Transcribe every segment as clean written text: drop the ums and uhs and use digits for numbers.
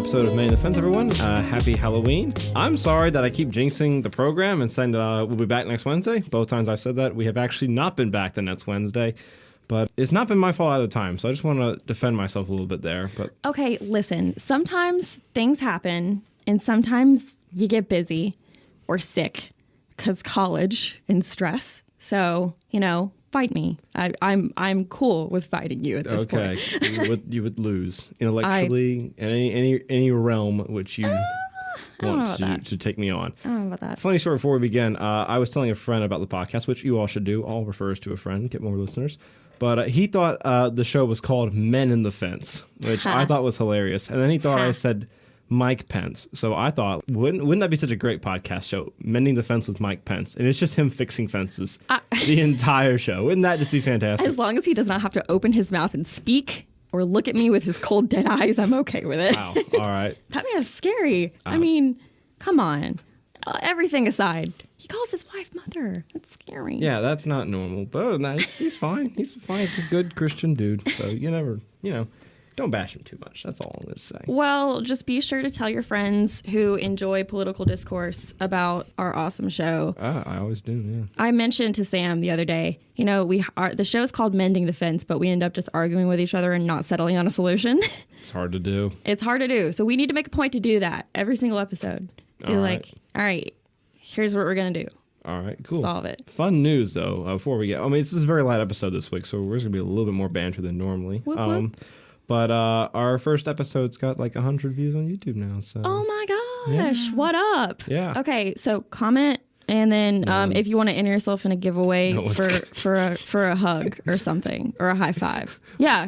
episode of Mending the Fence, everyone. Happy Halloween. I'm sorry that I keep jinxing the program and saying that we'll be back next Wednesday. Both times I've said that. We have actually not been back the next Wednesday, but it's not been my fault either time, so I just want to defend myself a little bit there. But okay, listen, sometimes things happen, and sometimes you get busy or sick because college and stress. So, fight me. I'm cool with fighting you at this point. Okay, you would lose intellectually in any realm which you want to take me on. I don't know about that. Funny story before we begin. I was telling a friend about the podcast, which you all should do. All refers to a friend, get more listeners. But he thought the show was called Men in the Fence, which I thought was hilarious. And then he thought I said Mike Pence. So I thought, wouldn't that be such a great podcast show? Mending the Fence with Mike Pence. And it's just him fixing fences the entire show. Wouldn't that just be fantastic? As long as he does not have to open his mouth and speak or look at me with his cold dead eyes, I'm okay with it. Wow. All right. That man is scary. I mean, come on. Everything aside, he calls his wife mother. That's scary. Yeah, that's not normal. But no, he's fine. He's fine. He's a good Christian dude. So you never, don't bash him too much. That's all I'm going to say. Well, just be sure to tell your friends who enjoy political discourse about our awesome show. I always do, yeah. I mentioned to Sam the other day, the show is called Mending the Fence, but we end up just arguing with each other and not settling on a solution. It's hard to do. It's hard to do. So we need to make a point to do that every single episode. Be like, all right, here's what we're going to do. All right, cool. Solve it. Fun news, though, before we get... this is a very light episode this week, so there's going to be a little bit more banter than normally. Whoop, whoop. But our first episode's got like 100 views on YouTube now. So. Oh my gosh, yeah. What up? Yeah. Okay, so comment, and then if you want to enter yourself in a giveaway for a hug or something, or a high five. Yeah.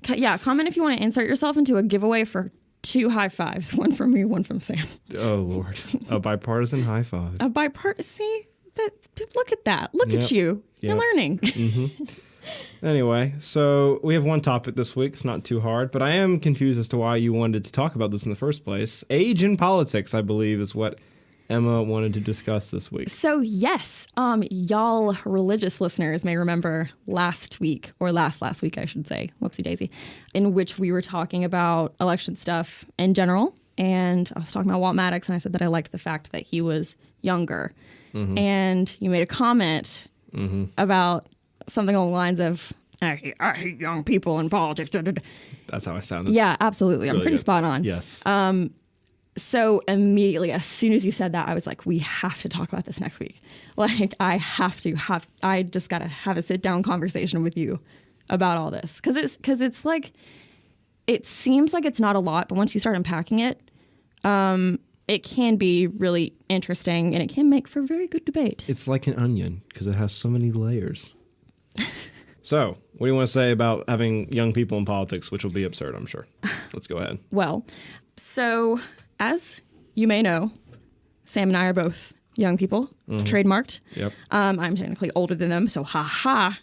Comment if you want to insert yourself into a giveaway for 2 high fives, one from me, one from Sam. Oh Lord, a bipartisan high five. A bipartisan. See that? Look at that. Look at you. You're learning. Mm-hmm. Anyway, so we have one topic this week. It's not too hard, but I am confused as to why you wanted to talk about this in the first place. Age in politics, I believe, is what Emma wanted to discuss this week. So yes, y'all religious listeners may remember last week, or last week, I should say, whoopsie daisy, in which we were talking about election stuff in general. And I was talking about Walt Maddox, and I said that I liked the fact that he was younger. Mm-hmm. And you made a comment about something along the lines of, I hate young people in politics. That's how I sounded. Yeah, absolutely. I'm pretty spot on. Yes. So immediately, as soon as you said that, I was like, we have to talk about this next week. Like, I just got to have a sit-down conversation with you about all this. Because it's like, it seems like it's not a lot, but once you start unpacking it, it can be really interesting, and it can make for very good debate. It's like an onion, because it has so many layers. So, what do you want to say about having young people in politics, which will be absurd, I'm sure. Let's go ahead. Well, so as you may know, Sam and I are both young people, trademarked. Yep. I'm technically older than them, so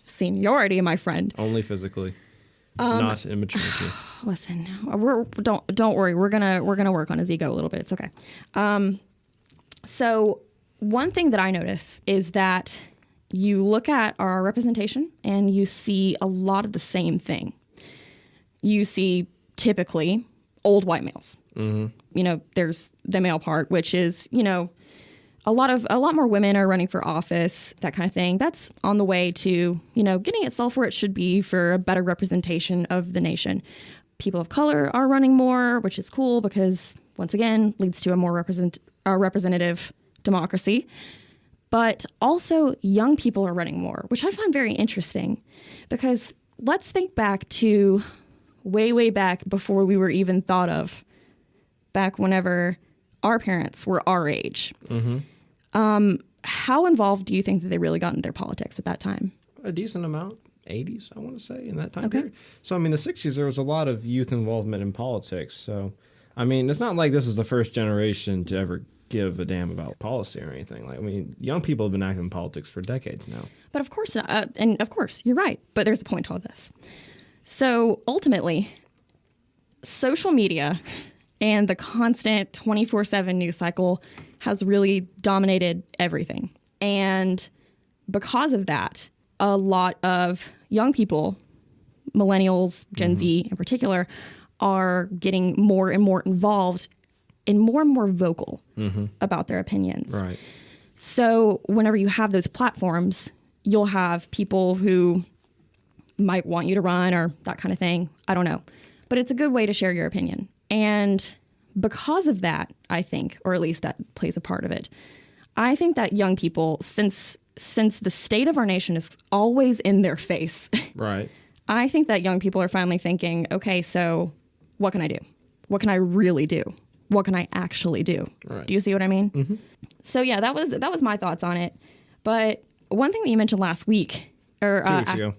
seniority, my friend. Only physically, not in maturity. Listen, don't worry. We're gonna work on his ego a little bit. It's okay. So one thing that I notice is that you look at our representation and you see a lot of the same thing. You see typically old white males. Mm-hmm. There's the male part, which is, a lot more women are running for office, that kind of thing. That's on the way to, getting itself where it should be for a better representation of the nation. People of color are running more, which is cool because, once again, leads to a more representative democracy. But also young people are running more, which I find very interesting because let's think back to way back before we were even thought of, back whenever our parents were our age. Mm-hmm. How involved do you think that they really got in their politics at that time? A decent amount. 80s, I want to say, in that time period. So, the 60s, there was a lot of youth involvement in politics. So, it's not like this is the first generation to ever give a damn about policy or anything. Young people have been active in politics for decades now. But of course, you're right. But there's a point to all this. So ultimately, social media and the constant 24/7 news cycle has really dominated everything. And because of that, a lot of young people, millennials, Gen Z in particular, are getting more and more involved and more vocal about their opinions. Right. So whenever you have those platforms, you'll have people who might want you to run or that kind of thing. I don't know. But it's a good way to share your opinion. And because of that, I think, or at least that plays a part of it, I think that young people, since the state of our nation is always in their face, Right. I think that young people are finally thinking, okay, so what can I do? What can I really do? What can I actually do? Right. Do you see what I mean? Mm-hmm. So yeah, that was my thoughts on it. But one thing that you mentioned last week, or 2 weeks ago.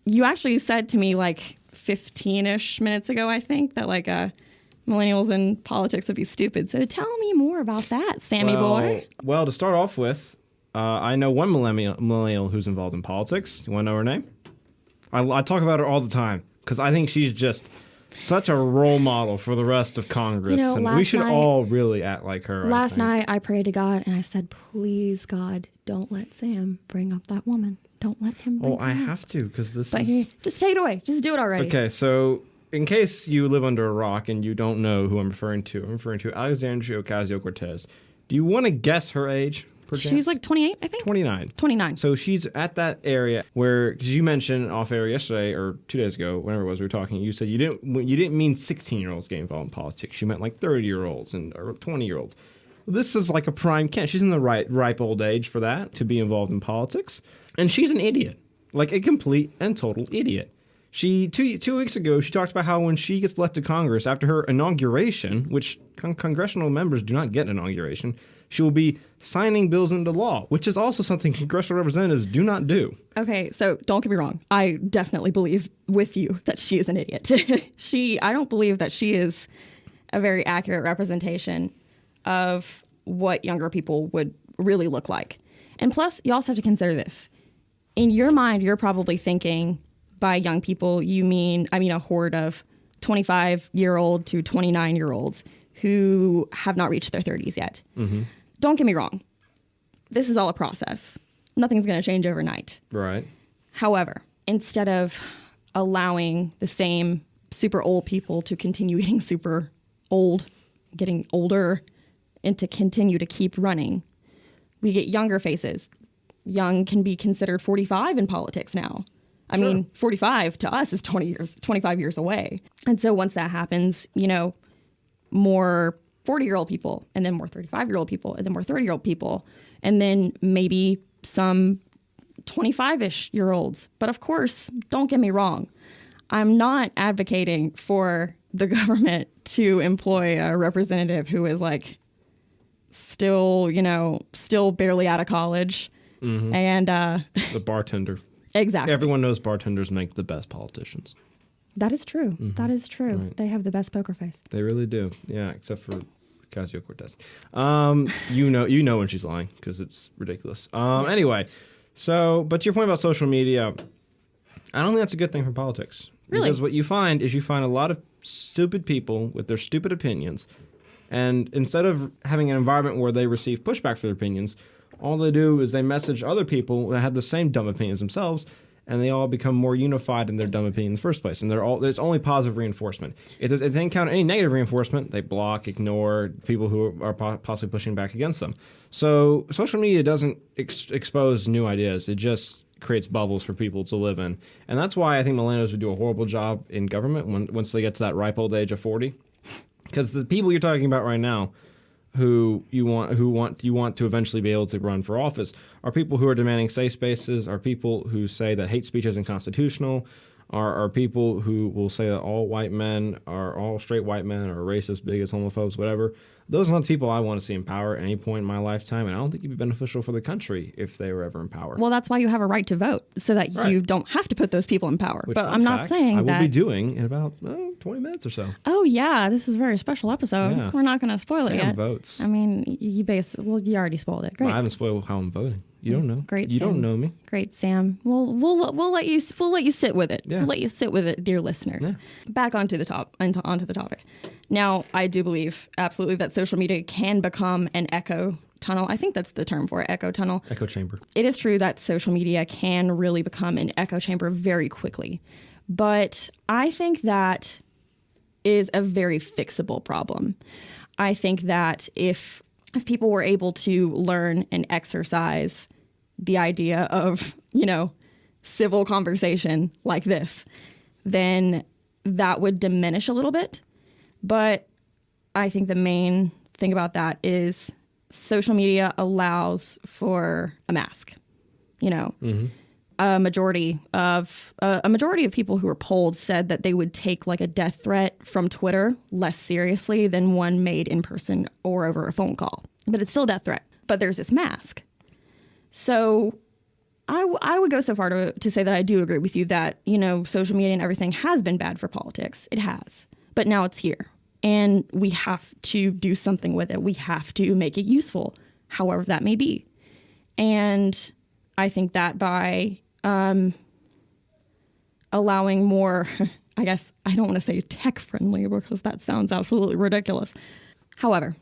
you actually said to me like 15-ish minutes ago, I think, that like millennials in politics would be stupid. So tell me more about that, Sammy boy. Well, to start off with, I know one millennial who's involved in politics. You want to know her name? I talk about her all the time because I think she's just such a role model for the rest of Congress. And we should all really act like her. Last night, I prayed to God and I said, please, God, don't let Sam bring up that woman. Don't let him bring her I up. have to because this But is... just take it away. Just do it already. Okay, so in case you live under a rock and you don't know who I'm referring to Alexandria Ocasio-Cortez. Do you want to guess her age? She's like 28, I think. 29. 29. So she's at that area where, because you mentioned off air yesterday or 2 days ago, whenever it was we were talking, you said you didn't mean 16-year-olds getting involved in politics. You meant like 30-year-olds or 20-year-olds. This is like a prime candidate. She's in the ripe old age for that, to be involved in politics. And she's an idiot, like a complete and total idiot. She, two weeks ago, she talked about how when she gets elected to Congress after her inauguration, which congressional members do not get an inauguration, she will be signing bills into law, which is also something congressional representatives do not do. Okay, so don't get me wrong. I definitely believe with you that she is an idiot. I don't believe that she is a very accurate representation of what younger people would really look like. And plus, you also have to consider this. In your mind, you're probably thinking by young people, I mean a horde of 25-year-old to 29-year-olds who have not reached their 30s yet. Mm-hmm. Don't get me wrong. This is all a process. Nothing's going to change overnight. Right. However, instead of allowing the same super old people to continue getting super old, getting older, and to continue to keep running, we get younger faces. Young can be considered 45 in politics now. I mean, 45 to us is 25 years away. And so once that happens, more 40-year-old people, and then more 35-year-old people, and then more 30-year-old people, and then maybe some 25-ish-year-olds. But of course, don't get me wrong. I'm not advocating for the government to employ a representative who is like still barely out of college. Mm-hmm. And the bartender. Exactly. Everyone knows bartenders make the best politicians. That is true. Mm-hmm. That is true. Right. They have the best poker face. They really do. Yeah, except for Cassio Cortes. You know when she's lying because it's ridiculous. Anyway, but to your point about social media, I don't think that's a good thing for politics. Really? Because what you find is a lot of stupid people with their stupid opinions, and instead of having an environment where they receive pushback for their opinions, all they do is they message other people that have the same dumb opinions themselves, and they all become more unified in their dumb opinion in the first place. And there's only positive reinforcement. If they encounter any negative reinforcement, they block, ignore people who are possibly pushing back against them. So social media doesn't expose new ideas. It just creates bubbles for people to live in. And that's why I think millennials would do a horrible job in government once they get to that ripe old age of 40. Because the people you're talking about right now, who you want to eventually be able to run for office, are people who are demanding safe spaces, are people who say that hate speech isn't constitutional, are people who will say that all straight white men are racist, bigots, homophobes, whatever. Those are not the people I want to see in power at any point in my lifetime, and I don't think it'd be beneficial for the country if they were ever in power. Well, that's why you have a right to vote, so that you don't have to put those people in power. Which, but I'm not saying that... I will be doing in about 20 minutes or so. Oh, yeah, this is a very special episode. Yeah. We're not going to spoil it yet. Sam votes. I mean, you already spoiled it. Great. Well, I haven't spoiled how I'm voting. You don't know. Great, you Sam. don't know me. Great, Sam. We'll let you sit with it. Yeah. We'll let you sit with it, dear listeners. Yeah. Back onto the topic. Now, I do believe absolutely that social media can become an echo tunnel. I think that's the term for it, echo tunnel. Echo chamber. It is true that social media can really become an echo chamber very quickly. But I think that is a very fixable problem. I think that if people were able to learn and exercise the idea of, civil conversation like this, then that would diminish a little bit. But I think the main thing about that is social media allows for a mask. A majority of people who were polled said that they would take like a death threat from Twitter less seriously than one made in person or over a phone call. But it's still a death threat. But there's this mask. So I would go so far to say that I do agree with you that, social media and everything has been bad for politics. It has. But now it's here. And we have to do something with it. We have to make it useful, however that may be. And I think that by allowing more, I guess I don't want to say tech-friendly because that sounds absolutely ridiculous. However,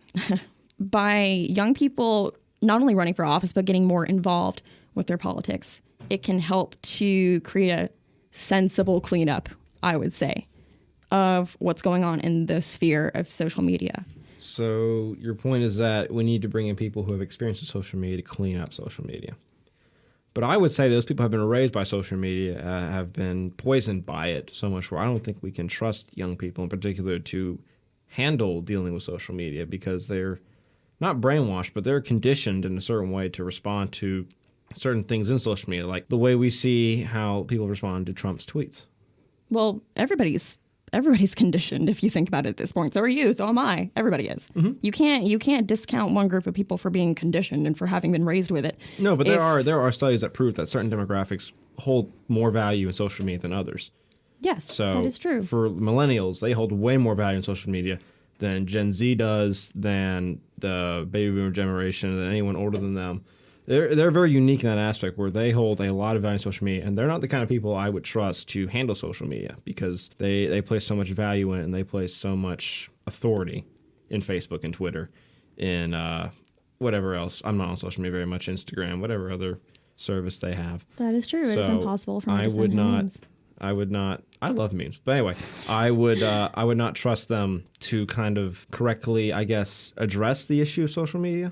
by young people not only running for office, but getting more involved with their politics, it can help to create a sensible cleanup, I would say, of what's going on in the sphere of social media. So your point is that we need to bring in people who have experience with social media to clean up social media. But I would say those people have been raised by social media, have been poisoned by it so much where I don't think we can trust young people in particular to handle dealing with social media because they're not brainwashed, but they're conditioned in a certain way to respond to certain things in social media, like the way we see how people respond to Trump's tweets. Well, everybody's conditioned if you think about it at this point. So are you, so am I. Everybody is. Mm-hmm. You can't discount one group of people for being conditioned and for having been raised with it. No, but there are studies that prove that certain demographics hold more value in social media than others. Yes, so that is true. For millennials, they hold way more value in social media than Gen Z does, than the baby boomer generation, than anyone older than them. They're very unique in that aspect where they hold a lot of value in social media, and they're not the kind of people I would trust to handle social media because they place so much value in it and they place so much authority in Facebook and Twitter, in whatever else. I'm not on social media very much, Instagram, whatever other service they have. That is true. It is impossible for me to send memes. I would not. I love memes, but anyway, I would not trust them to kind of correctly, I guess, address the issue of social media.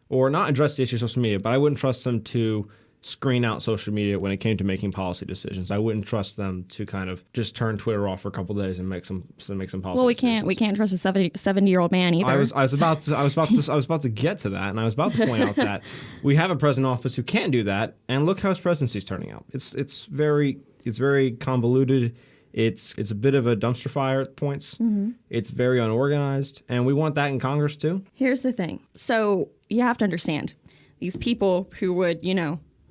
Or not address the issue of social media, but I wouldn't trust them to screen out social media when it came to making policy decisions. I wouldn't trust them to kind of just turn Twitter off for a couple of days and make some policy Well, we can't trust a 70-year-old man either. I was about to get to that, and I was about to point out that we have a president in office who can't do that, and look how his presidency is turning out. It's very convoluted. It's a bit of a dumpster fire at points. Mm-hmm. It's very unorganized, and we want that in Congress too. Here's the thing. So you have to understand, these people who would,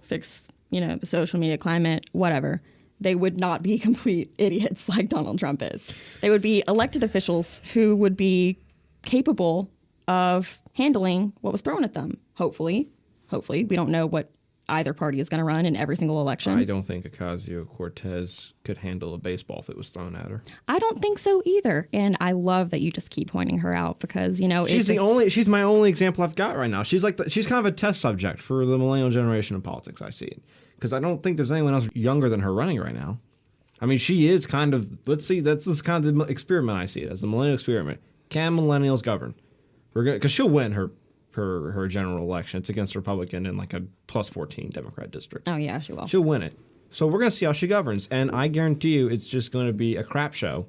fix, the social media climate, whatever, they would not be complete idiots like Donald Trump is. They would be elected officials who would be capable of handling what was thrown at them. Hopefully. We don't know what either party is going to run in every single election. I don't think Cassio Cortes could handle a baseball if it was thrown at her. I don't think so either. And I love that you just keep pointing her out because, she's my only example I've got right now. She's she's kind of a test subject for the millennial generation of politics. I see it because I don't think there's anyone else younger than her running right now. I mean, she is kind of, let's see, that's this kind of the experiment I see it as, the millennial experiment. Can millennials govern? Because she'll win her general election. It's against a Republican in like a plus 14 Democrat district. Oh, yeah, she will. She'll win it. So we're going to see how she governs. And I guarantee you it's just going to be a crap show.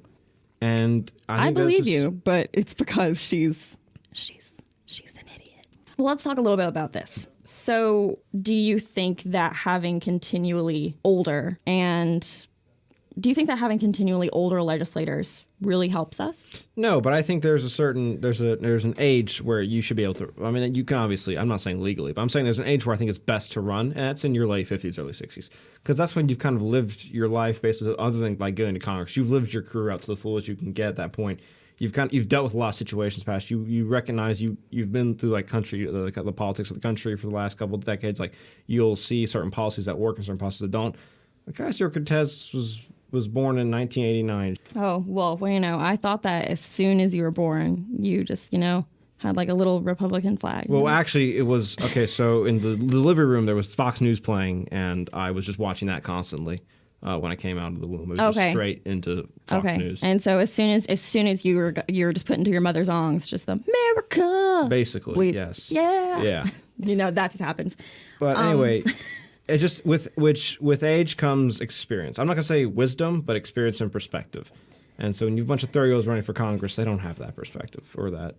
And I believe you, but it's because she's an idiot. Well, let's talk a little bit about this. So do you think that having continually older legislators really helps us? No, but I think there's an age where you should be able to. I mean, you can obviously. I'm not saying legally, but I'm saying there's an age where I think it's best to run, and that's in your late 50s, early 60s, because that's when you've kind of lived your life, basically, other than like going to Congress. You've lived your career out to the fullest you can get at that point. You've dealt with a lot of situations past. You recognize you've been through like the politics of the country for the last couple of decades. Like you'll see certain policies that work and certain policies that don't. Like Cassio Cortes was born in 1989. Oh, well, I thought that as soon as you were born, you just, had like a little Republican flag. Well, actually, it was, okay, so in the delivery room, there was Fox News playing, and I was just watching that constantly. when I came out of the womb. It was just straight into Fox News. And so as soon as you were just put into your mother's arms, just the America. Basically, yes. Yeah. That just happens. But anyway, it just with age comes experience. I'm not gonna say wisdom, but experience and perspective. And so when you have a bunch of 30-year-olds running for Congress, they don't have that perspective or that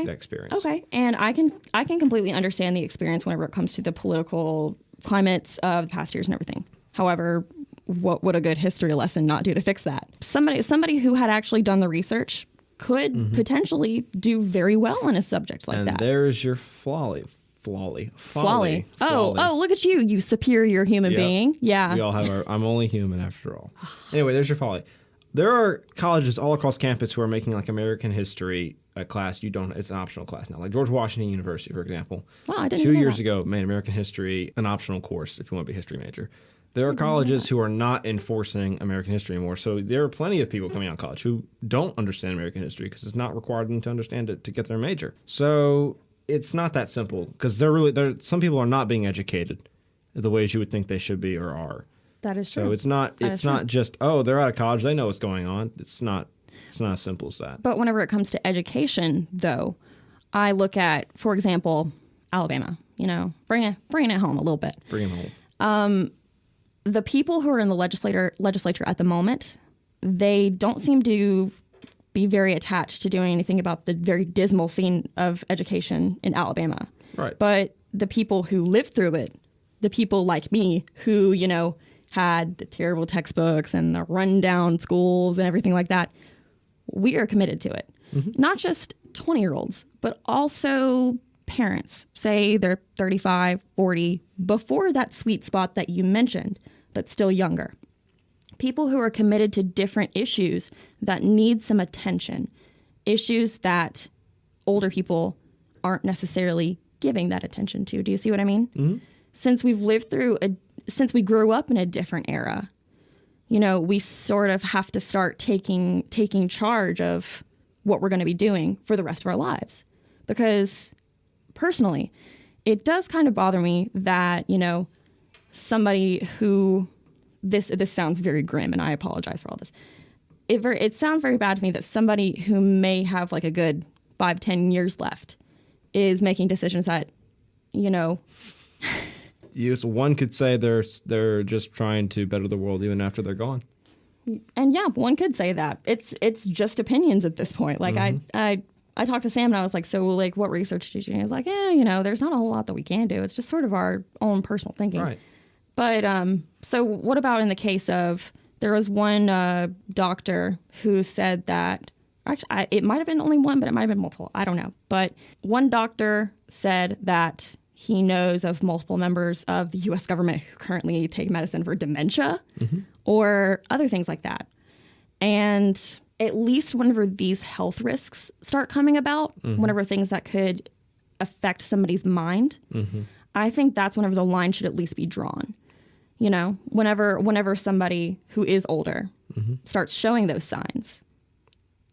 experience. Okay. And I can completely understand the experience whenever it comes to the political climates of the past years and everything. However, what would a good history lesson not do to fix that? Somebody who had actually done the research could potentially do very well in a subject like that. And there's your folly. Oh, look at you superior human being. Yeah. We all have I'm only human after all. Anyway, there's your folly. There are colleges all across campus who are making like American history a class. It's an optional class now. Like George Washington University, for example. Wow, I didn't 2 know years that. ago made American history an optional course if you want to be a history major. There are colleges who are not enforcing American history anymore. So there are plenty of people coming out of college who don't understand American history because it's not required them to understand it to get their major. So it's not that simple because some people are not being educated the ways you would think they should be or are. That is true. So it's not just, they're out of college, they know what's going on. It's not as simple as that. But whenever it comes to education, though, I look at, for example, Alabama, bringing it home a little bit. Bring it home. The people who are in the legislature at the moment, they don't seem to be very attached to doing anything about the very dismal scene of education in Alabama. Right. But the people who lived through it, the people like me who, had the terrible textbooks and the rundown schools and everything like that, we are committed to it. Mm-hmm. Not just 20-year-olds, but also parents. Say they're 35, 40, before that sweet spot that you mentioned, but still younger. People who are committed to different issues that need some attention. Issues that older people aren't necessarily giving that attention to. Do you see what I mean? Mm-hmm. Since we grew up in a different era, we sort of have to start taking charge of what we're going to be doing for the rest of our lives. Because personally, it does kind of bother me that, somebody who, this sounds very grim and I apologize for all this. It sounds very bad to me that somebody who may have like a good 5-10 years left is making decisions that, one could say they're just trying to better the world even after they're gone. And yeah, one could say that. It's just opinions at this point. Like I talked to Sam and I was like, so like what research did you do? He was like, there's not a whole lot that we can do. It's just sort of our own personal thinking. Right. But so what about in the case of, there was one doctor who said that, actually it might have been only one, but it might have been multiple. I don't know. But one doctor said that he knows of multiple members of the U.S. government who currently take medicine for dementia or other things like that. And at least whenever these health risks start coming about, whenever things that could affect somebody's mind, I think that's whenever the line should at least be drawn. Whenever somebody who is older starts showing those signs,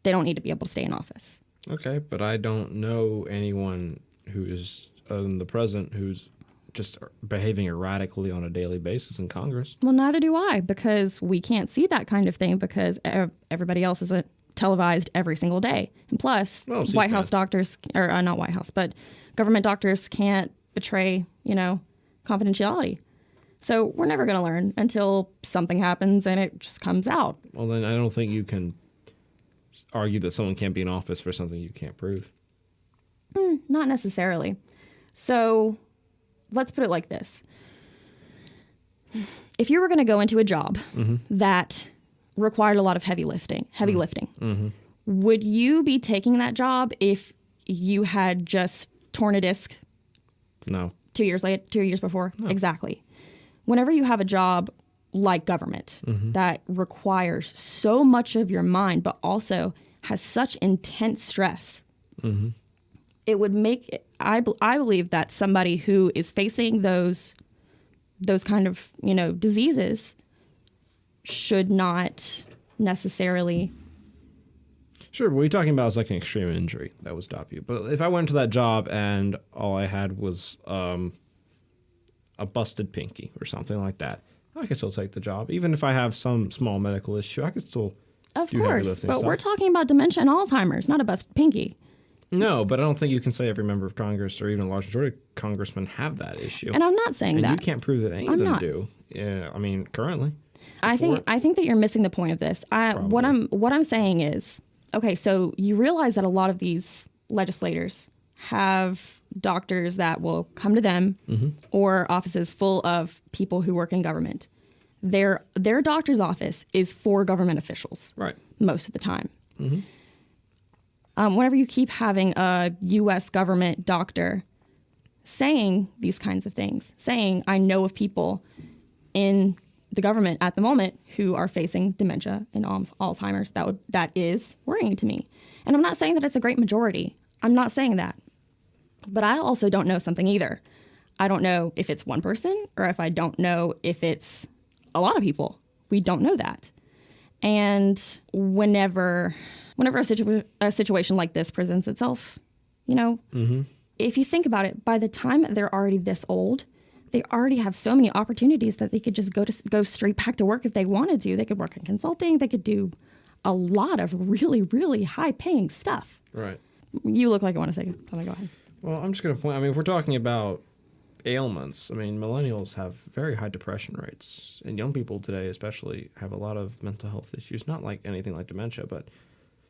they don't need to be able to stay in office. Okay, but I don't know anyone who is, other than the president, who's just behaving erratically on a daily basis in Congress. Well, neither do I, because we can't see that kind of thing because everybody else isn't televised every single day. And plus, White House doctors, or not White House, but government doctors can't betray, confidentiality. So we're never going to learn until something happens and it just comes out. Well, then I don't think you can argue that someone can't be in office for something you can't prove. Not necessarily. So let's put it like this. If you were going to go into a job that required a lot of heavy lifting, would you be taking that job if you had just torn a disc? No. 2 years before? No. Exactly. Whenever you have a job like government that requires so much of your mind, but also has such intense stress, it would make, I believe that somebody who is facing those kind of, diseases should not necessarily. Sure, but what you're talking about is like an extreme injury that would stop you. But if I went to that job and all I had was a busted pinky or something like that, I could still take the job. Even if I have some small medical issue, I could still Of do heavy course, lifting but stuff. we're talking about dementia and Alzheimer's, not a busted pinky. No, but I don't think you can say every member of Congress or even a large majority of congressmen have that issue. And I'm not saying And that. you can't prove that any of them do. Yeah, I mean, currently. I think that you're missing the point of this. What I'm saying is, okay, so you realize that a lot of these legislators have doctors that will come to them or offices full of people who work in government. Their doctor's office is for government officials, Right. most of the time. Whenever you keep having a U.S. government doctor saying these kinds of things, saying, I know of people in the government at the moment who are facing dementia and Alzheimer's, that is worrying to me. And I'm not saying that it's a great majority. I'm not saying that. But I also don't know something either. I don't know if it's one person or if I don't know if it's a lot of people. We don't know that. And whenever a situation like this presents itself, if you think about it, by the time they're already this old, they already have so many opportunities that they could just go straight back to work if they wanted to. They could work in consulting. They could do a lot of really, really high-paying stuff. Right. You look like you want to say something. Go ahead. Well, I'm just going to point, I mean, if we're talking about ailments, I mean, millennials have very high depression rates. And young people today especially have a lot of mental health issues, not like anything like dementia, but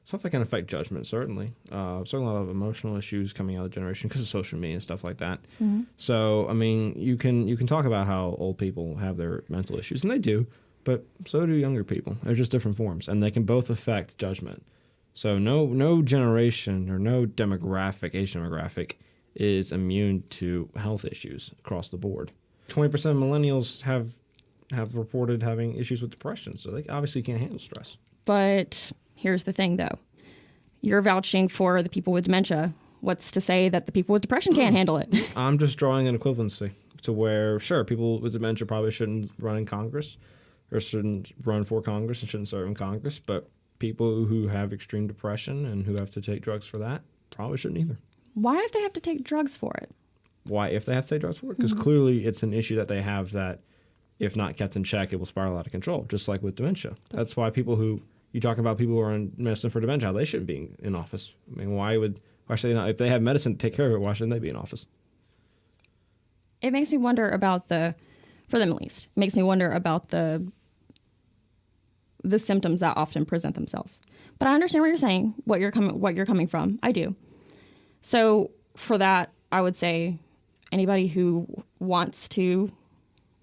stuff that can affect judgment, certainly. Certainly a lot of emotional issues coming out of the generation because of social media and stuff like that. So, I mean, you can talk about how old people have their mental issues, and they do, but so do younger people. They're just different forms, and they can both affect judgment. So no generation or no age demographic is immune to health issues across the board. 20% of millennials have reported having issues with depression, so they obviously can't handle stress. But here's the thing, though. You're vouching for the people with dementia. What's to say that the people with depression can't handle it? I'm just drawing an equivalency to where, sure, people with dementia probably shouldn't run in Congress or shouldn't run for Congress and shouldn't serve in Congress, but people who have extreme depression and who have to take drugs for that probably shouldn't either. Why if they have to take drugs for it? Why if they have to take drugs for it? Because clearly it's an issue that they have that, if not kept in check, it will spiral out of control, just like with dementia. That's why you talk about people who are in medicine for dementia, they shouldn't be in office. I mean, why should they not? If they have medicine to take care of it, why shouldn't they be in office? It makes me wonder about for them at least, it makes me wonder about the symptoms that often present themselves. But I understand what you're saying, what you're coming from. I do. So for that, I would say anybody who wants to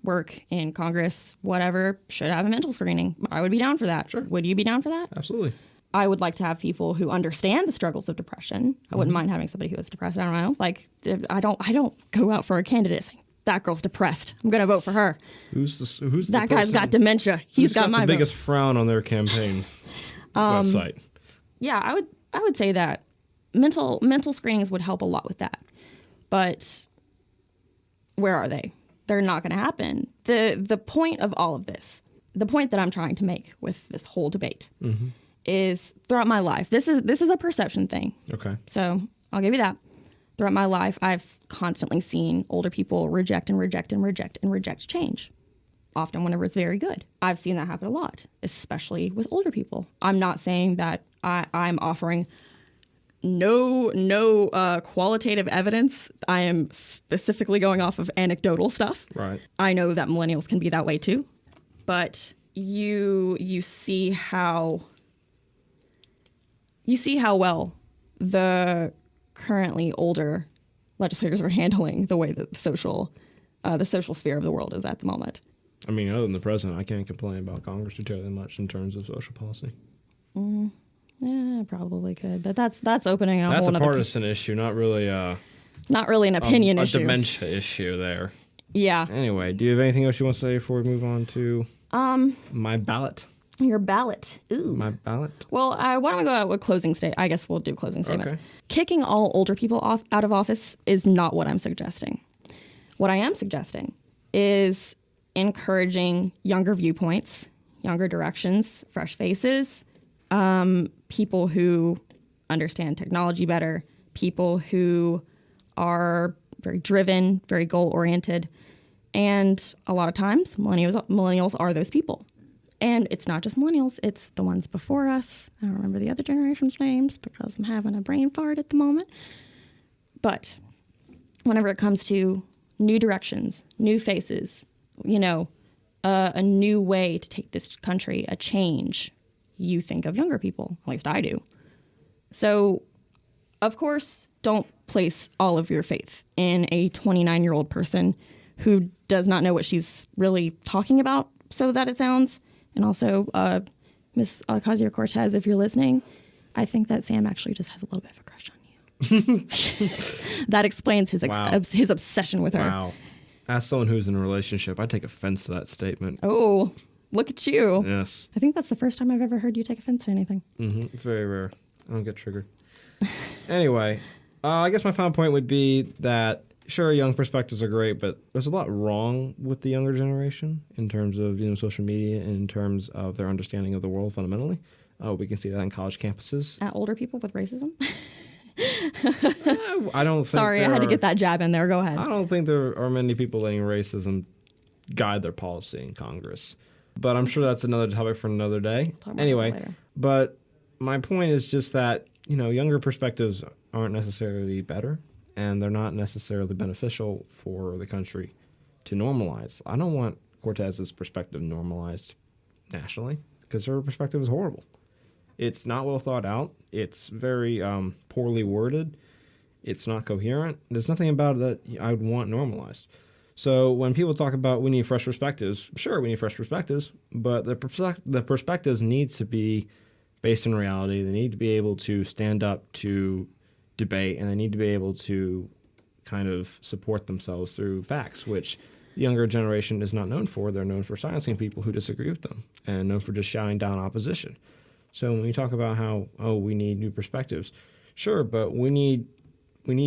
work in Congress, whatever, should have a mental screening. I would be down for that. Sure. Would you be down for that? Absolutely. I would like to have people who understand the struggles of depression. I wouldn't mind having somebody who is depressed. I don't know. Like, I don't go out for a candidate saying, that girl's depressed, I'm going to vote for her. Who's that guy's got dementia. He's got my the vote. biggest frown on their campaign website. Yeah, I would say that mental screenings would help a lot with that. But where are they? They're not going to happen. The point of all of this, the point that I'm trying to make with this whole debate is throughout my life, this is a perception thing. Okay. So I'll give you that. Throughout my life, I've constantly seen older people reject change, often whenever it's very good. I've seen that happen a lot, especially with older people. I'm not saying that I'm offering no qualitative evidence. I am specifically going off of anecdotal stuff. Right. I know that millennials can be that way too, but you see how well the currently older legislators are handling the way that the social sphere of the world is at the moment. I mean, other than the president, I can't complain about Congress too terribly much in terms of social policy. Yeah, probably could, but that's opening a whole. That's a nother partisan issue, not really an opinion issue. A dementia issue there. Yeah. Anyway, do you have anything else you want to say before we move on to my ballot? Your ballot. Ooh. My ballot. Well, why don't we go out with closing statement? I guess we'll do closing statements. Okay. Kicking all older people out of office is not what I'm suggesting. What I am suggesting is encouraging younger viewpoints, younger directions, fresh faces, people who understand technology better, people who are very driven, very goal-oriented, And a lot of times, millennials are those people. And it's not just millennials, it's the ones before us. I don't remember the other generation's names because I'm having a brain fart at the moment. But whenever it comes to new directions, new faces, a new way to take this country, a change, you think of younger people. At least I do. So, of course, don't place all of your faith in a 29-year-old person who does not know what she's really talking about, so that it sounds. And also, Miss Cassio Cortes, if you're listening, I think that Sam actually just has a little bit of a crush on you. That explains his his obsession with her. Wow. As someone who's in a relationship, I take offense to that statement. Oh, look at you. Yes. I think that's the first time I've ever heard you take offense to anything. Mm-hmm. It's very rare. I don't get triggered. Anyway, I guess my final point would be that, sure, young perspectives are great, but there's a lot wrong with the younger generation in terms of social media and in terms of their understanding of the world fundamentally. We can see that in college campuses. At older people with racism? I don't think Sorry, I had to get that jab in there. Go ahead. I don't think there are many people letting racism guide their policy in Congress. But I'm sure that's another topic for another day. Anyway, but my point is just that, younger perspectives aren't necessarily better, and they're not necessarily beneficial for the country to normalize. I don't want Cortez's perspective normalized nationally because her perspective is horrible. It's not well thought out. It's very poorly worded. It's not coherent. There's nothing about it that I would want normalized. So when people talk about we need fresh perspectives, sure, we need fresh perspectives, but the perspectives need to be based in reality. They need to be able to stand up to debate, and they need to be able to kind of support themselves through facts, which the younger generation is not known for. They're known for silencing people who disagree with them and known for just shouting down opposition. So when we talk about how, we need new perspectives, sure, but we need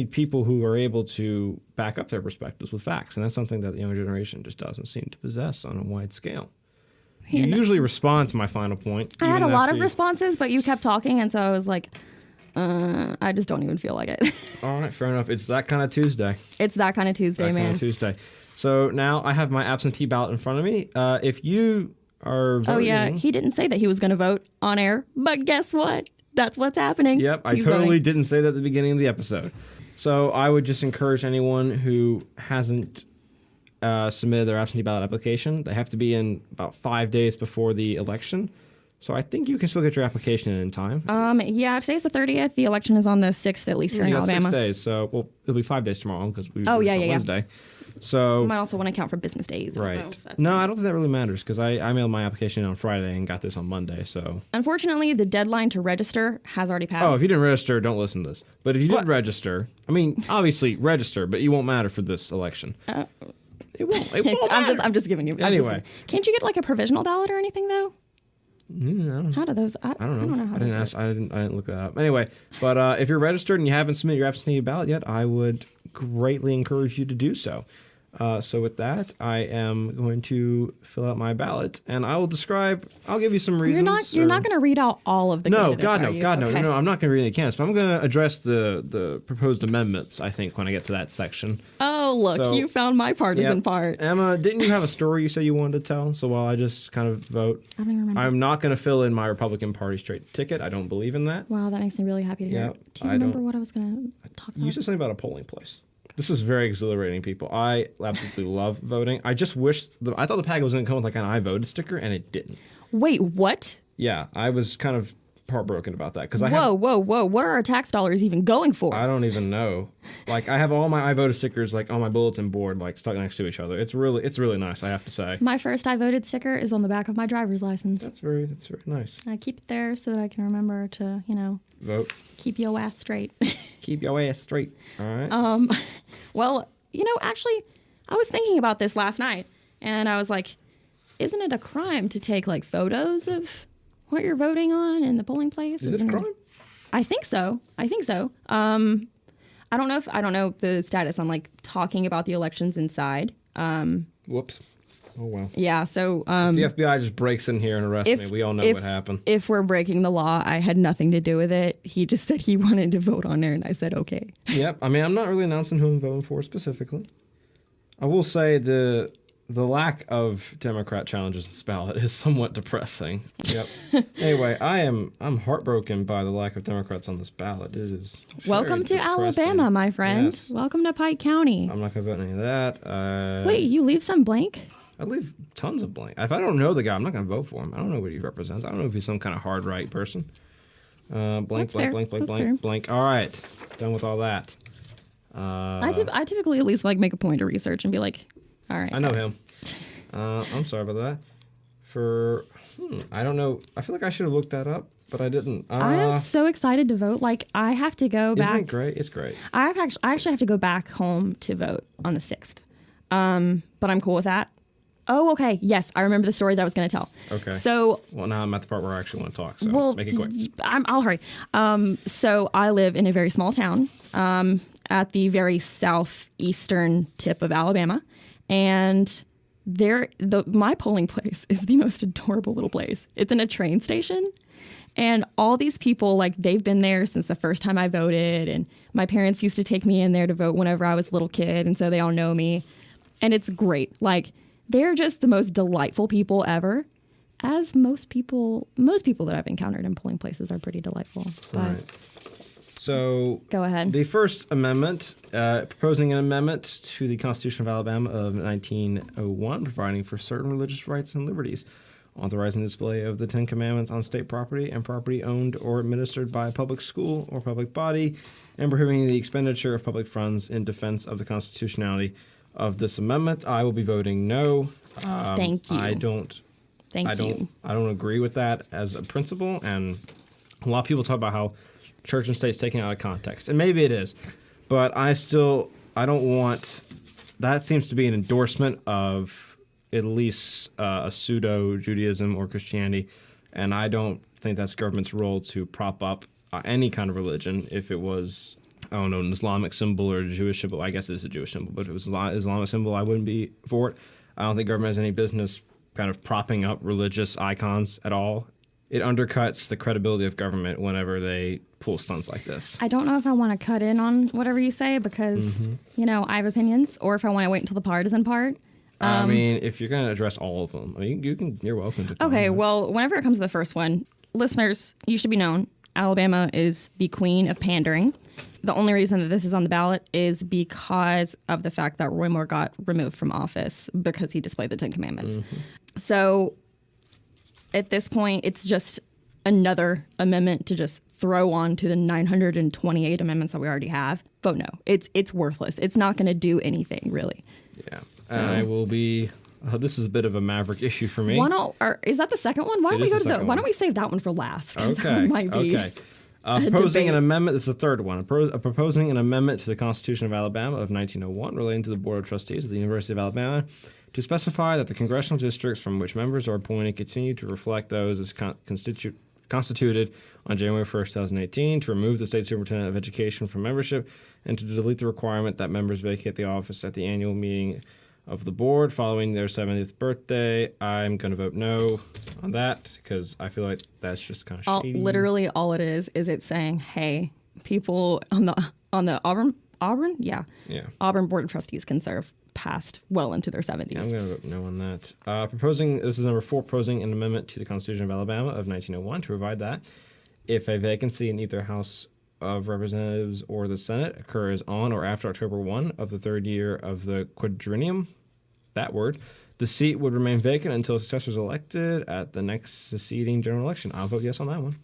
people who are able to back up their perspectives with facts, and that's something that the younger generation just doesn't seem to possess on a wide scale. You usually respond to my final point. I had a lot of responses, but you kept talking, and so I was like, I just don't even feel like it. All right, fair enough. It's that kind of Tuesday. It's that kind of Tuesday, man. Kind of Tuesday. So now I have my absentee ballot in front of me. If you are voting... Oh, yeah. He didn't say that he was going to vote on air, but guess what? That's what's happening. Yep, I totally didn't say that at the beginning of the episode. So I would just encourage anyone who hasn't submitted their absentee ballot application. They have to be in about 5 days before the election. So I think you can still get your application in time. Yeah, today's the 30th. The election is on the 6th, at least here in Alabama. 6 days. So, it'll be 5 days tomorrow because we Wednesday. So you might also want to count for business days. Right. No, I don't think that really matters because I mailed my application in on Friday and got this on Monday. So unfortunately, the deadline to register has already passed. Oh, if you didn't register, don't listen to this. But if you did register, obviously register, but you won't matter for this election. It won't. It won't matter. I'm just giving you. Anyway, can't you get like a provisional ballot or anything though? How do those? I don't know. I don't know how I didn't ask. I didn't look that up. Anyway, but if you're registered and you haven't submitted your absentee ballot yet, I would greatly encourage you to do so. So with that, I am going to fill out my ballot, and I'll give you some reasons. You're not going to read out all of the candidates, no. Okay. No, I'm not going to read any candidates, but I'm going to address the proposed amendments, I think, when I get to that section. Oh, look, you found my partisan part. Emma, didn't you have a story you said you wanted to tell? So while I just kind of vote. I don't even remember. I'm not going to fill in my Republican Party straight ticket. I don't believe in that. Wow, that makes me really happy to hear. Do you remember what I was going to talk about? You said something about a polling place. This is very exhilarating, people. I absolutely love voting. I just wish... I thought the packet was going to come with like an I voted sticker, and it didn't. Wait, what? Yeah, I was kind of heartbroken about that. Whoa. What are our tax dollars even going for? I don't even know. Like, I have all my I voted stickers like on my bulletin board, like stuck next to each other. It's really nice, I have to say. My first I voted sticker is on the back of my driver's license. That's very nice. I keep it there so that I can remember to, vote. Keep your ass straight. Keep your ass straight. All right. Well, actually, I was thinking about this last night, and I was like, isn't it a crime to take like photos of what you're voting on in the polling place? Is it a crime? I think so. I don't know the status on like talking about the elections inside. Whoops. Oh, well. Yeah, so... if the FBI just breaks in here and arrests me, we all know what happened. If we're breaking the law, I had nothing to do with it. He just said he wanted to vote on there, and I said, okay. Yep. I'm not really announcing who I'm voting for specifically. I will say the lack of Democrat challenges in this ballot is somewhat depressing. Yep. Anyway, I'm heartbroken by the lack of Democrats on this ballot. It is Welcome to depressing. Alabama, my friend. Yes. Welcome to Pike County. I'm not gonna vote any of that. Wait, you leave some blank? I leave tons of blank. If I don't know the guy, I'm not gonna vote for him. I don't know what he represents. I don't know if he's some kind of hard right person. Blank, That's blank, fair. blank, blank, That's blank, fair. blank. All right, done with all that. I typically at least like make a point to research and be like, all right. I know guys. him. I'm sorry about that. I don't know. I feel like I should have looked that up, but I didn't. I am so excited to vote. Like, I have to go Isn't back. it great? It's great. I actually have to go back home to vote on the 6th. But I'm cool with that. Oh, okay. Yes, I remember the story that I was going to tell. Okay. So, Well, now I'm at the part where I actually want to talk, so well, make it quick. I'll hurry. So I live in a very small town at the very southeastern tip of Alabama, and my polling place is the most adorable little place. It's in a train station, and all these people, like, they've been there since the first time I voted, and my parents used to take me in there to vote whenever I was a little kid, and so they all know me, and it's great. Like, they're just the most delightful people ever. As most people that I've encountered in polling places are pretty delightful. But Right. So go ahead. the First Amendment, proposing an amendment to the Constitution of Alabama of 1901, providing for certain religious rights and liberties, authorizing display of the Ten Commandments on state property and property owned or administered by a public school or public body, and prohibiting the expenditure of public funds in defense of the constitutionality of this amendment. I will be voting no. Thank you. I don't Thank you. I don't agree with that as a principle, and a lot of people talk about how church and state's taken out of context, and maybe it is, but I don't want that. Seems to be an endorsement of at least a pseudo Judaism or Christianity, and I don't think that's government's role to prop up any kind of religion. If it was, I don't know, an Islamic symbol or a Jewish symbol, I guess it's a Jewish symbol, but if it was an Islamic symbol, I wouldn't be for it. I don't think government has any business kind of propping up religious icons at all. It undercuts the credibility of government whenever they pull stunts like this. I don't know if I want to cut in on whatever you say because, I have opinions, or if I want to wait until the partisan part. I mean, if you're going to address all of them, I mean, you're welcome to. Okay, well, whenever it comes to the first one, listeners, you should be known, Alabama is the queen of pandering. The only reason that this is on the ballot is because of the fact that Roy Moore got removed from office because he displayed the Ten Commandments. So at this point, it's just another amendment to just throw on to the 928 amendments that we already have. Vote no. It's worthless. It's not going to do anything, really. Yeah. I will be. This is a bit of a maverick issue for me. Is that the second one? Why don't we is go the to the? second Why one. don't we save that one for last? 'Cause that Okay. one might be Okay. Proposing an debate. amendment. This is the third one. Proposing an amendment to the Constitution of Alabama of 1901 relating to the Board of Trustees of the University of Alabama to specify that the congressional districts from which members are appointed continue to reflect those as constituted on January 1st, 2018, to remove the state superintendent of education from membership, and to delete the requirement that members vacate the office at the annual meeting of the board following their 70th birthday. I'm going to vote no on that because I feel like that's just kind of shady. Literally all it is it's saying, hey, people on the Auburn, Auburn Board of Trustees can serve past well into their 70s. I'm going to vote no on that. This is number 4, proposing an amendment to the Constitution of Alabama of 1901 to provide that if a vacancy in either House of Representatives or the Senate occurs on or after October 1 of the third year of the quadrennium, the seat would remain vacant until a successor is elected at the next succeeding general election. I'll vote yes on that one.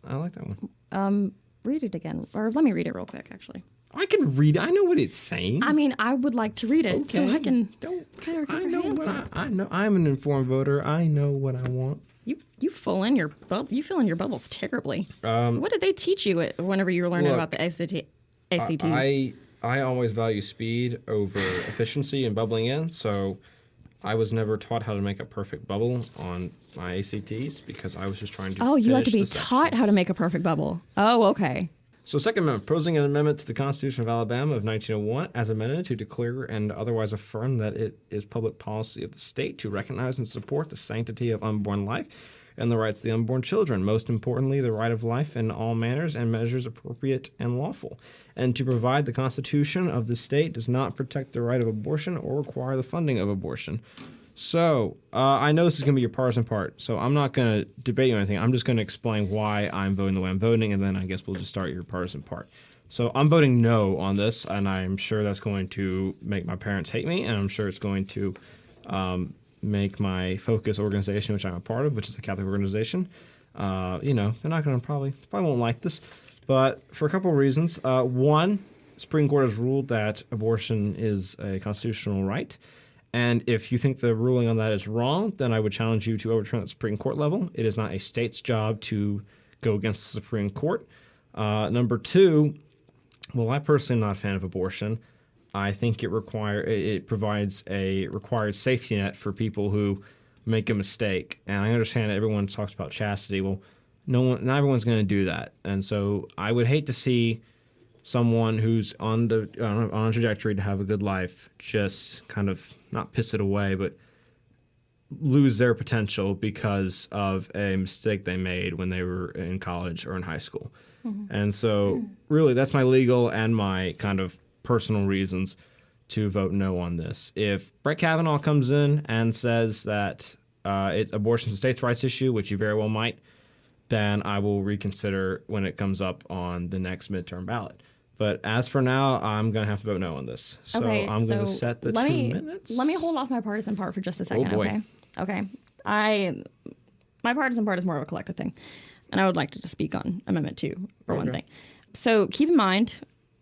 I like that one. Read it again, or let me read it real quick, actually. I can read it. I know what it's saying. I mean, I would like to read it so I can. I know what I know. I'm an informed voter. I know what I want. You fill in your bubbles terribly. What did they teach you whenever you were learning about the ACTs? I always value speed over efficiency and bubbling in, so I was never taught how to make a perfect bubble on my ACTs because I was just trying to. Oh, you had to finish be the taught how to sections. make a perfect bubble. Oh, okay. So, Second Amendment, proposing an amendment to the Constitution of Alabama of 1901 as amended to declare and otherwise affirm that it is public policy of the state to recognize and support the sanctity of unborn life, and the rights of the unborn children, most importantly, the right of life in all manners and measures appropriate and lawful, and to provide the Constitution of the state does not protect the right of abortion or require the funding of abortion. So, I know this is going to be your partisan part, so I'm not going to debate you or anything. I'm just going to explain why I'm voting the way I'm voting, and then I guess we'll just start your partisan part. So I'm voting no on this, and I'm sure that's going to make my parents hate me, and I'm sure it's going to make my Focus organization, which I'm a part of, which is a Catholic organization, they're not going to probably won't like this. But for a couple of reasons. One, Supreme Court has ruled that abortion is a constitutional right. And if you think the ruling on that is wrong, then I would challenge you to overturn at the Supreme Court level. It is not a state's job to go against the Supreme Court. Number two, well, I personally am not a fan of abortion. I think it provides a required safety net for people who make a mistake. And I understand that everyone talks about chastity. Well, not everyone's going to do that. And so I would hate to see someone who's on a trajectory to have a good life just kind of not piss it away, but lose their potential because of a mistake they made when they were in college or in high school. Mm-hmm. And so really that's my legal and my kind of personal reasons to vote no on this. If Brett Kavanaugh comes in and says that abortion is a states' rights issue, which you very well might, then I will reconsider when it comes up on the next midterm ballot. But as for now, I'm going to have to vote no on this. So okay, I'm going to set the 2 minutes. Let me hold off my partisan part for just a second, oh boy. Okay. My partisan part is more of a collective thing. And I would like to just speak on Amendment 2 for one thing. So keep in mind,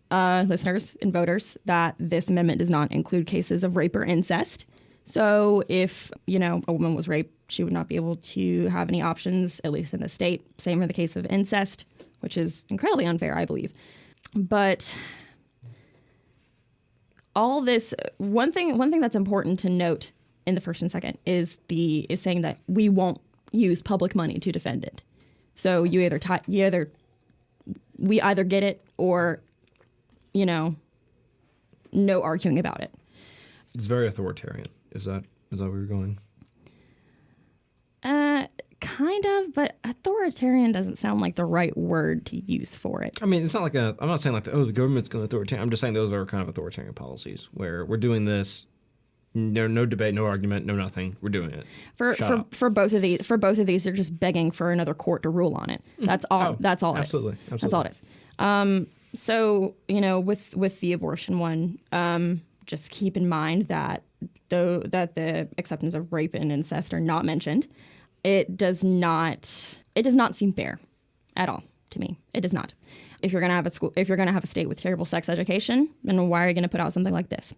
listeners and voters, that this amendment does not include cases of rape or incest. So if, a woman was raped, she would not be able to have any options, at least in the state. Same in the case of incest, which is incredibly unfair, I believe. But all this, one thing that's important to note in the first and second is saying that we won't use public money to defend it. So we either get it or, no arguing about it. It's very authoritarian. Is that where you're going? Kind of, but authoritarian doesn't sound like the right word to use for it. I mean, it's not like I'm not saying like, the government's going to authoritarian. I'm just saying those are kind of authoritarian policies where we're doing this. No debate, no argument, no nothing. We're doing it. For both of these, they're just begging for another court to rule on it. That's all. That's all. Absolutely. That's all it is. So with the abortion one, just keep in mind that the acceptance of rape and incest are not mentioned. It does not seem fair at all to me. It does not. If you're going to have a state with terrible sex education, then why are you going to put out something like this?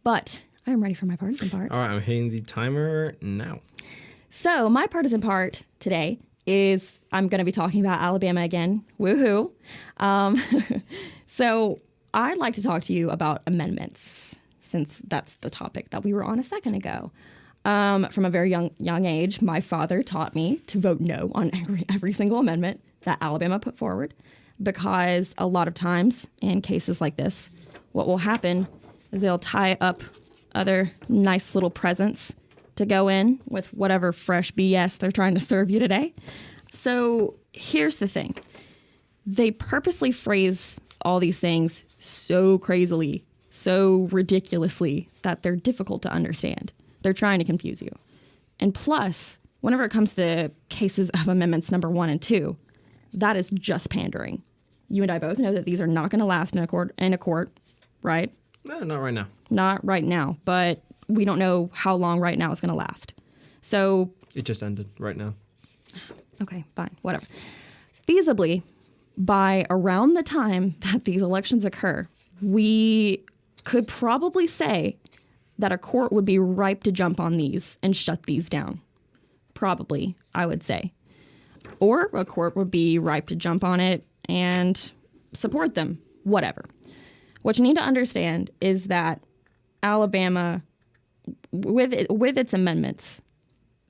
But I'm ready for my partisan part. All right, I'm hitting the timer now. So my partisan part today is I'm going to be talking about Alabama again. Woohoo. So I'd like to talk to you about amendments, since that's the topic that we were on a second ago. From a very young age, my father taught me to vote no on every single amendment that Alabama put forward, because a lot of times in cases like this, what will happen is they'll tie up other nice little presents to go in with whatever fresh BS they're trying to serve you today. So here's the thing. They purposely phrase all these things so crazily, so ridiculously, that they're difficult to understand. They're trying to confuse you. And plus, whenever it comes to cases of amendments number 1 and 2, that is just pandering. You and I both know that these are not going to last in a court, right? No, not right now. Not right now, but we don't know how long right now is going to last. So it just ended right now. Okay, fine, whatever. Feasibly, by around the time that these elections occur, we could probably say that a court would be ripe to jump on these and shut these down. Probably, I would say. Or a court would be ripe to jump on it and support them, whatever. What you need to understand is that Alabama, with its amendments,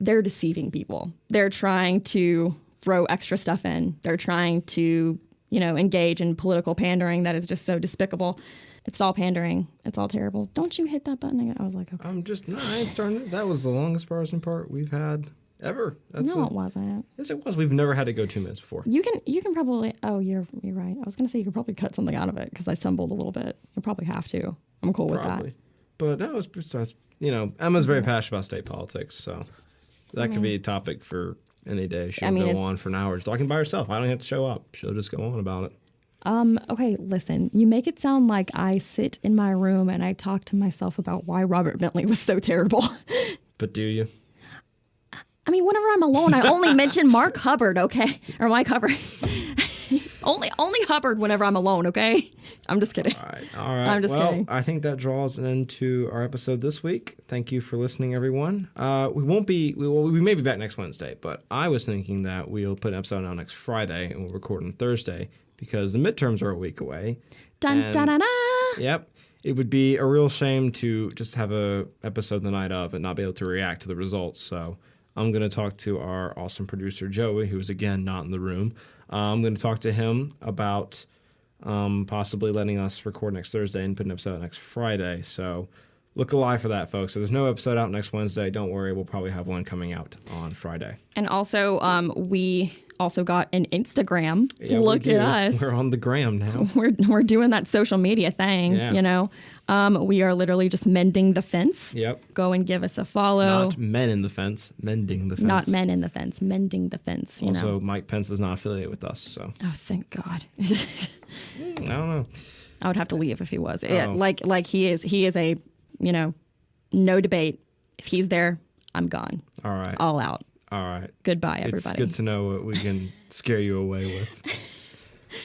they're deceiving people. They're trying to throw extra stuff in. They're trying to, engage in political pandering that is just so despicable. It's all pandering. It's all terrible. Don't you hit that button again? I was like, okay. I ain't starting it. That was the longest partisan part we've had ever. No, it wasn't. Yes, it was. We've never had to go 2 minutes before. You can probably. Oh, you're right. I was gonna say you could probably cut something out of it because I stumbled a little bit. You probably have to. I'm cool with that. But no, that's Emma's very passionate about state politics, so that could be a topic for any day. She'll go on for an hour talking by herself. I don't have to show up. She'll just go on about it. Okay, listen, you make it sound like I sit in my room and I talk to myself about why Robert Bentley was so terrible. But do you? I mean, whenever I'm alone, I only mention Mark Hubbard, okay? Or Mike Hubbard. only Hubbard whenever I'm alone, okay? I'm just kidding. All right. I'm just kidding. I think that draws an end to our episode this week. Thank you for listening, everyone. We may be back next Wednesday, but I was thinking that we'll put an episode out next Friday and we'll record on Thursday because the midterms are a week away. Dun, dun, dun, dun. Yep. It would be a real shame to just have a episode the night of and not be able to react to the results. So I'm going to talk to our awesome producer, Joey, who is, again, not in the room. I'm going to talk to him about possibly letting us record next Thursday and put an episode out next Friday. So look alive for that, folks. So there's no episode out next Wednesday. Don't worry. We'll probably have one coming out on Friday. And also, we also got an Instagram. Yeah, look at us. We're on the gram now. We're doing that social media thing, We are literally just mending the fence. Yep. Go and give us a follow. Not men in the fence, mending the fence. Not men in the fence, mending the fence, Also, Mike Pence is not affiliated with us, so. Oh, thank God. I don't know. I would have to leave if he was. Yeah, like he is a, no debate. If he's there, I'm gone. All right. All out. All right. Goodbye, everybody. It's good to know what we can scare you away with.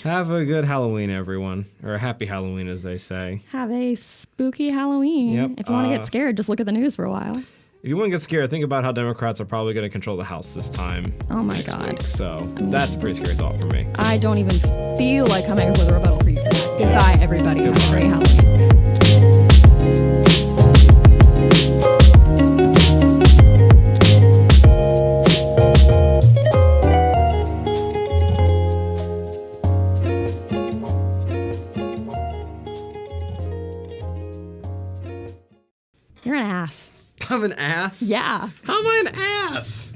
Have a good Halloween, everyone. Or a happy Halloween, as they say. Have a spooky Halloween. Yep. If you want to get scared, just look at the news for a while. If you want to get scared, think about how Democrats are probably going to control the House this time. Oh, my God. Week. So that's a pretty scary thought for me. I don't even feel like coming up with a rebuttal for you. Goodbye, everybody. Have a great Halloween. You're an ass. I'm an ass? Yeah. How am I an ass?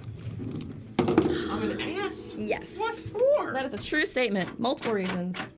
I'm an ass? Yes. What for? That is a true statement. Multiple reasons.